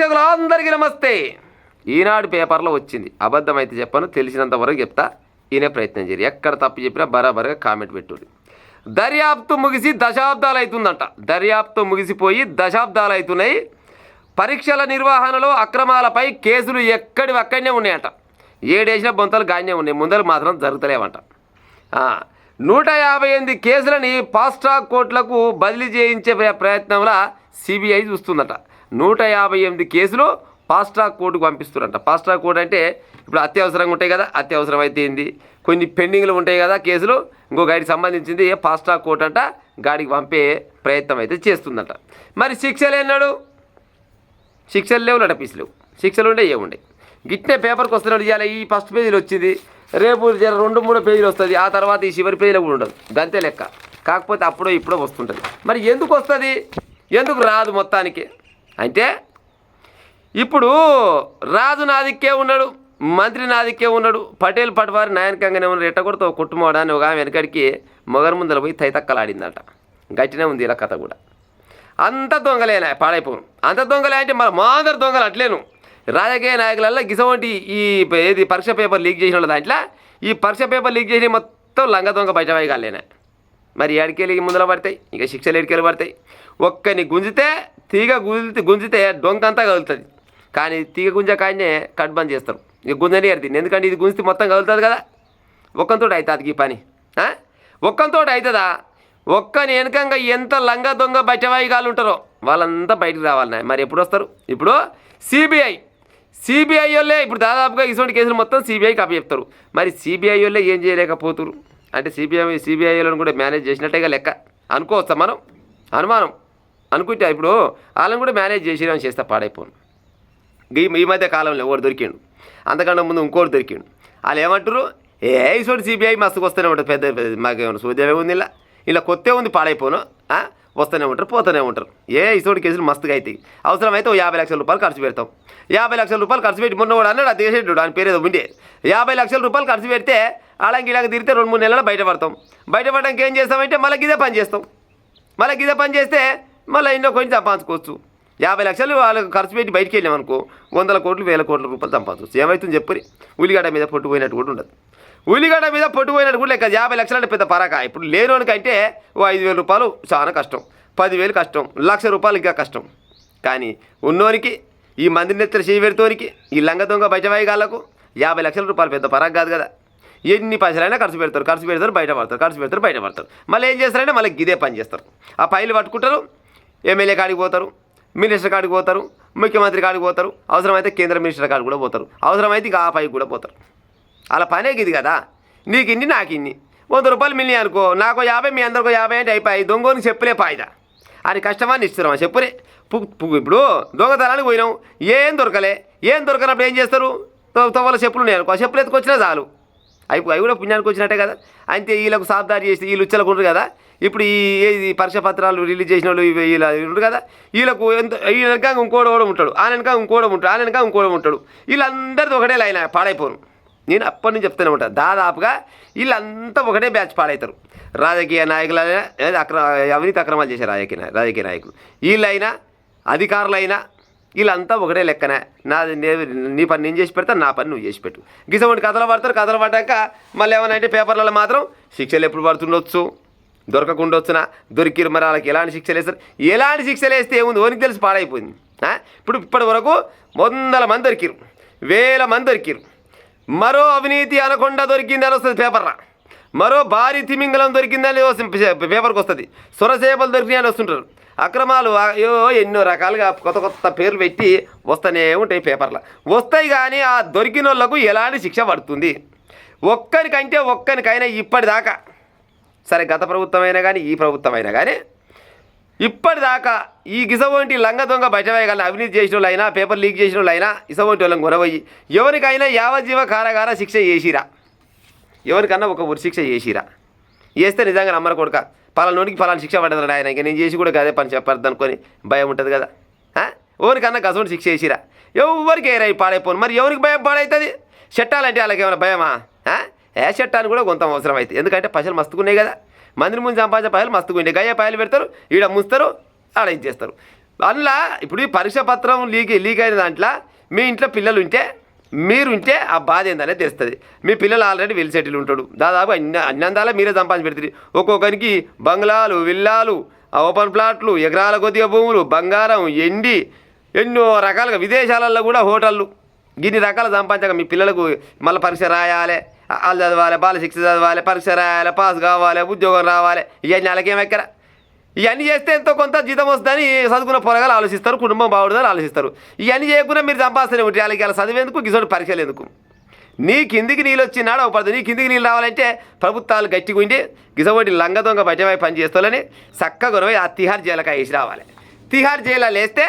ప్రేక్షకులు అందరికీ నమస్తే. ఈనాడు పేపర్లో వచ్చింది, అబద్ధమైతే చెప్పను, తెలిసినంత వరకు చెప్తా. ఈయనే ప్రయత్నం చేయరు, ఎక్కడ తప్పు చెప్పినా బరాబరుగా కామెంట్ పెట్టుర్రి. దర్యాప్తు ముగిసి దశాబ్దాలు అవుతుందంట. దర్యాప్తు ముగిసిపోయి దశాబ్దాలు అవుతున్నాయి. పరీక్షల నిర్వహణలో అక్రమాలపై కేసులు అక్కడనే ఉన్నాయంట. ఏడేసిన బొంతలు గానే ఉన్నాయి, ముందలు మాత్రం జరుగుతలేవంట. 158 కేసులని ఫాస్ట్ ట్రాక్ కోర్టులకు బదిలీ చేయించే ప్రయత్నంలో సిబిఐ చూస్తుందట. 158 కేసులు ఫాస్ట్ ట్రాక్ కోర్టుకు పంపిస్తున్నారంట. ఫాస్ట్ ట్రాక్ కోర్టు అంటే ఇప్పుడు అత్యవసరంగా ఉంటాయి కదా, అత్యవసరం అయితే ఏంది, కొన్ని పెండింగ్లు ఉంటాయి కదా కేసులు, ఇంకో గాడికి సంబంధించింది ఫాస్ట్ ట్రాక్ కోర్టు అంట, గాడికి పంపే ప్రయత్నం అయితే చేస్తుందంట. మరి శిక్షలు ఎన్నాడు? శిక్షలు లేవు, నటపీసు లేవు. శిక్షలు ఉండే ఏముండే గిట్నే పేపర్కి వస్తున్నాడు. ఇవాళ ఈ ఫస్ట్ పేజీలు వచ్చింది, రేపు 2-3 పేజీలు వస్తుంది, ఆ తర్వాత ఈ చివరి పేజీలో కూడా ఉండదు. గంతే లెక్క. కాకపోతే అప్పుడో ఇప్పుడో వస్తుంటుంది. మరి ఎందుకు వస్తుంది, ఎందుకు రాదు మొత్తానికి అంటే, ఇప్పుడు రాజు నాదిక్కే ఉన్నాడు, మంత్రి నాదిక్కే ఉన్నాడు, పటేల్ పటవారి నాయనకంగానే ఉన్నాడు. ఎట్టకొడతో కుట్టుమోడాన్ని ఒక ఆమె వెనకడికి మొగరు ముందర పోయి తైతక్కలాడిందట. గట్టినే ఉంది ఇలా కథ కూడా. అంత దొంగలేనా పాడైపోను. అంత దొంగలే అంటే మన మాందరు దొంగలు అట్లేను. రాజకీయ నాయకులలో గిసవంటి ఈ ఏది పరీక్ష పేపర్ లీక్ చేసిన దాంట్లో ఈ పరీక్ష పేపర్ లీక్ చేసిన మొత్తం లంగ దొంగ బయట వేయగాలేనా. మరి ఏడికెళ్ళి ముందర పడతాయి, ఇక శిక్షలు ఏడికెళ్ళి పడతాయి. ఒక్కని గుంజితే తీగ గుంజితే డొంక అంతా కదులుతుంది, కానీ తీగ గుంజకాయనే కట్ బంద్ చేస్తారు. ఇక గుంజని ఎడుతుంది, ఎందుకంటే ఇది గుంజితే మొత్తం కదులుతుంది కదా. ఒక్కంతో అవుతుంది ఈ పని, ఒక్కంతో అవుతుందా? ఒక్కని వెనకంగా ఎంత లంగ దొంగ బయటవాయిగాలు ఉంటారో వాళ్ళంతా బయటకు రావాలన్నా. మరి ఎప్పుడు వస్తారు? ఇప్పుడు సిబిఐ వాళ్ళే ఇప్పుడు దాదాపుగా ఇటువంటి కేసులు మొత్తం సిబిఐకి అప్పచెప్తారు. మరి సిబిఐ వాళ్ళే ఏం చేయలేకపోతురు అంటే సిబిఐ వాళ్ళని కూడా మేనేజ్ చేసినట్టేగా లెక్క అనుకోవచ్చా మనం? అనుమానం అనుకుంటే ఇప్పుడు వాళ్ళని కూడా మేనేజ్ చేసిరని చేస్తే పాడైపోను. ఈ మధ్య కాలంలో ఒకటి దొరికిండు, అంతకన్నా ముందు ఇంకోటి దొరికిండు. వాళ్ళు ఏమంటారు, ఇటువంటి సిబిఐ మస్తుకు వస్తూనే ఉంటుంది, పెద్ద మాకేమన్నా సూద్యమే ఉంది, ఇలా కొత్తే ఉంది, పాడైపోను, వస్తూనే ఉంటారు, పోతూనే ఉంటారు. ఇటువంటి కేసులు మస్తుగా అవుతాయి. అవసరమైతే 50 లక్షల రూపాయలు ఖర్చు పెడతాం. 50 లక్షల రూపాయలు ఖర్చు పెట్టి మొన్న కూడా అన్నాడు, అది చేసేటాడు, ఆయన పేరు ఏదో ఉండే. 50 లక్షల రూపాయలు ఖర్చు పెడితే అలాగే ఇలాగ తిరిగితే 2-3 నెలలు బయటపడతాం. బయటపడడానికి ఏం చేస్తామంటే మళ్ళీ ఇదే పని చేస్తాం. మళ్ళీ ఇదే పని చేస్తే మళ్ళీ ఎన్నో కొంచెం సంపాదించుకోవచ్చు. 50 లక్షలు వాళ్ళకి ఖర్చు పెట్టి బయటికి వెళ్ళామనుకో 100 కోట్లు 1000 కోట్ల రూపాయలు సంపాదించవచ్చు. ఏమవుతుంది చెప్పరి? ఉల్లిగడ్డ మీద పొట్టు పోయినట్టు కూడా ఉండదు. ఉల్లిగడ్డ మీద పొట్టు పోయినట్టు కూడా లెక్క. 50 లక్షలు అంటే పెద్ద పరాక. ఇప్పుడు లేనోనికంటే 5,000 రూపాయలు చాలా కష్టం, 10,000 కష్టం, 1,00,000 రూపాయలు ఇంకా కష్టం. కానీ ఉన్నోనికి, ఈ మంది నెత్తర చేయబెడుతోనికి, ఈ లంగ దొంగ బయటవాయిగాళ్లకు 50 లక్షల రూపాయలు పెద్ద పరాక కాదు కదా. ఎన్ని పైసలైనా ఖర్చు పెడతారు, బయటపడతారు. మళ్ళీ ఏం చేస్తారంటే మళ్ళీ ఇదే పని చేస్తారు. ఆ ఫైలు పట్టుకుంటారు, ఎమ్మెల్యే కాడికి పోతారు, మినిస్టర్ కాడికి పోతారు, ముఖ్యమంత్రి కాడికి పోతారు, అవసరమైతే కేంద్ర మినిస్టర్ కాడికి కూడా పోతారు, అవసరమైతే ఇంకా ఆ పైకి కూడా పోతారు. అలా పనే ఇది కదా. నీకు ఇన్ని నాకు ఇన్ని 100 రూపాయలు మిల్లి అనుకో, నాకు 50 మీ అందరికో 50 అంటే అయిపోయి దొంగని చెప్పులే పాయిదా అని కష్టమాన్ని ఇస్తున్నాం చెప్పురే. ఇప్పుడు దొంగతనానికి పోయినాం, ఏం దొరకనప్పుడు ఏం చేస్తారు? తొవ్వల చెప్పులు ఉన్నాయి అనుకో, ఆ చెప్పులు ఎత్తుకొచ్చినా చాలు, అవి కూడా పుణ్యానికి వచ్చినట్టే కదా. అంటే వీళ్ళకు సాబ్దారి చేసి వీళ్ళు ఉచ్చలకు కదా. ఇప్పుడు ఈ పరీక్ష పత్రాలు రిలీజ్ చేసిన వాళ్ళు వీళ్ళ ఉంటారు కదా, వీళ్ళకు వీళ్ళ వెనక ఇంకోడ ఉంటాడు, ఆయన వెనక ఇంకోడ ఉంటాడు, వీళ్ళందరిది ఒకటే లైన్ పాడైపోను. నేను అప్పటి నుంచి చెప్తూనే ఉంటాను, దాదాపుగా వీళ్ళంతా ఒకటే బ్యాచ్ పాడవుతారు. రాజకీయ నాయకులైనా, అవినీతి అక్రమాలు చేసే రాజకీయ నాయకులు వీళ్ళైనా, అధికారులైనా వీళ్ళంతా ఒకటే లెక్కనే. నీ పని నేను చేసి పెడతా, నా పని నువ్వు చేసి పెట్టు. గిసవంటి కథలు పడ్డాక మళ్ళీ ఏమన్నా అంటే పేపర్లలో మాత్రం శిక్షలు ఎప్పుడు పడుతుండొచ్చు, దొరకకుండొచ్చునా, దొరికిరు. మరి వాళ్ళకి ఎలాంటి శిక్షలు వేస్తారు? ఎలాంటి శిక్షలు వేస్తే ఏముంది, ఓనికి తెలిసి పాడైపోయింది. ఇప్పటి వరకు 100 మంది దొరికిరు, 1000 మంది దొరికిరు. మరో అవినీతి అనకొండ దొరికిందని వస్తుంది పేపర్రా, మరో భారీ తిమింగలం దొరికిందని పేపర్కి వస్తుంది, సొరసేపలు దొరికినాయని వస్తుంటారు. అక్రమాలు ఎన్నో రకాలుగా కొత్త పేర్లు పెట్టి వస్తూనే ఉంటాయి పేపర్లో. వస్తాయి కానీ ఆ దొరికిన వాళ్ళకు ఎలాంటి శిక్ష పడుతుంది? ఒక్కరికైనా ఇప్పటిదాకా, సరే గత ప్రభుత్వం అయినా కానీ ఈ ప్రభుత్వం అయినా కానీ ఇప్పటిదాకా ఈ గిసవంటి లంగ దొంగ బయటవేయగల అవినీతి చేసిన వాళ్ళు అయినా, పేపర్ లీక్ చేసిన వాళ్ళు అయినా, ఇసవంటి వాళ్ళని కొనవయ్యి ఎవరికైనా యావజ్జీవ కారాగార శిక్ష చేసిరా? ఎవరికన్నా ఒక ఉరి శిక్ష చేసిరా? చేస్తే నిజంగా నమ్మరు కొడుక, పలానోడికి పలానా శిక్ష పడ్డది ఆయన, ఇంకా నేను చేసి కూడా అదే పని చెప్పద్దు అనుకొని భయం ఉంటుంది కదా. ఎవరికన్నా గసవంటి శిక్ష చేసిరా? ఎవరికి ఏరై పాడైపోను. మరి ఎవరికి భయం పాడవుతుంది? చట్టాలంటే వాళ్ళకి ఏమైనా భయమా? చట్టాన్ని కూడా కొంత అవసరం అవుతుంది, ఎందుకంటే పైసలు మస్తుకున్నాయి కదా. మందిని ముందు సంపాదించే పైసలు మస్తుకుండే, గయ్య పాయలు పెడతారు, ఈడ ముంచుతారు, ఆడ ఇది చేస్తారు. అందులో ఇప్పుడు ఈ పరీక్ష పత్రం లీక్ అయిన దాంట్లో మీ ఇంట్లో పిల్లలు ఉంటే మీరుంటే ఆ బాధ ఏందనేది తెలుస్తుంది. మీ పిల్లలు ఆల్రెడీ వెల్ సెటిల్ ఉంటాడు, దాదాపు అన్నందాలా మీరే సంపాదించి పెడుతుంది. ఒక్కొక్కరికి బంగ్లాలు, విల్లాలు, ఓపెన్ ప్లాట్లు, ఎకరాల కొద్దిగా భూములు, బంగారం, ఎండి, ఎన్నో రకాలుగా విదేశాలలో కూడా హోటళ్ళు, ఇన్ని రకాల సంపాదించక మీ పిల్లలకు మళ్ళీ పరీక్ష రాయాలి, వాళ్ళు చదవాలి, బాలశిక్ష చదవాలి, పరీక్ష రాయాలి, పాస్ కావాలి, ఉద్యోగం రావాలి, ఇవన్నీ వాళ్ళకేమెక్కర. ఇవన్నీ చేస్తే ఎంతో కొంత జీతం వస్తుందని చదువుకున్న పొరగాలు ఆలోచిస్తారు, కుటుంబం బాగుంటుందని ఆలోచిస్తారు. ఇవన్నీ చేయకుండా మీరు సంపాదిస్తూనే ఉంటాయి. వాళ్ళకి అలా చదివేందుకు గిసోటి పరీక్షలు ఎందుకు? నీ కిందికి నీళ్ళు వచ్చినాడు అవపడుతుంది. నీ కిందికి నీళ్ళు రావాలంటే ప్రభుత్వాలు గట్టిగా ఉండి గిసోటి లంగ దొంగ బయటపై పని చేస్తాలని చక్కగా గురవై ఆ తిహార్ జైలుకి వేసి రావాలి. తిహార్ జైలు వేస్తే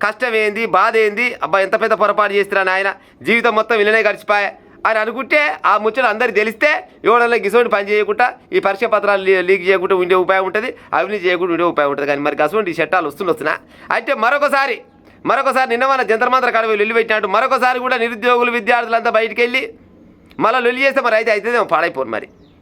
కష్టం ఏంది, బాధ ఏంది, అబ్బా ఎంత పెద్ద పొరపాటు చేస్తున్నా నాయన, జీవితం మొత్తం విలనే గడిచిపోయా అని అనుకుంటే ఆ ముచ్చట అందరికి తెలిస్తే ఎవడన్నా గిసోటి పని చేయకుండా ఈ పరీక్ష పత్రాలు లీక్ చేయకుండా ఉండే ఉపాయం ఉంటుంది, అవినీతి చేయకుండా ఉండే ఉపాయం ఉంటుంది. కానీ మరి గసోటి ఈ చట్టాలు వస్తున్నా అయితే మరొకసారి నిన్న మన జంతర్ మంతర్ కాడ లొల్లి పెట్టినట్టు మరొకసారి కూడా నిరుద్యోగులు, విద్యార్థులంతా బయటికి వెళ్ళి మళ్ళీ లొల్లి చేస్తే మరి అయితే అవుతుందేమో పాడైపోరు మరి.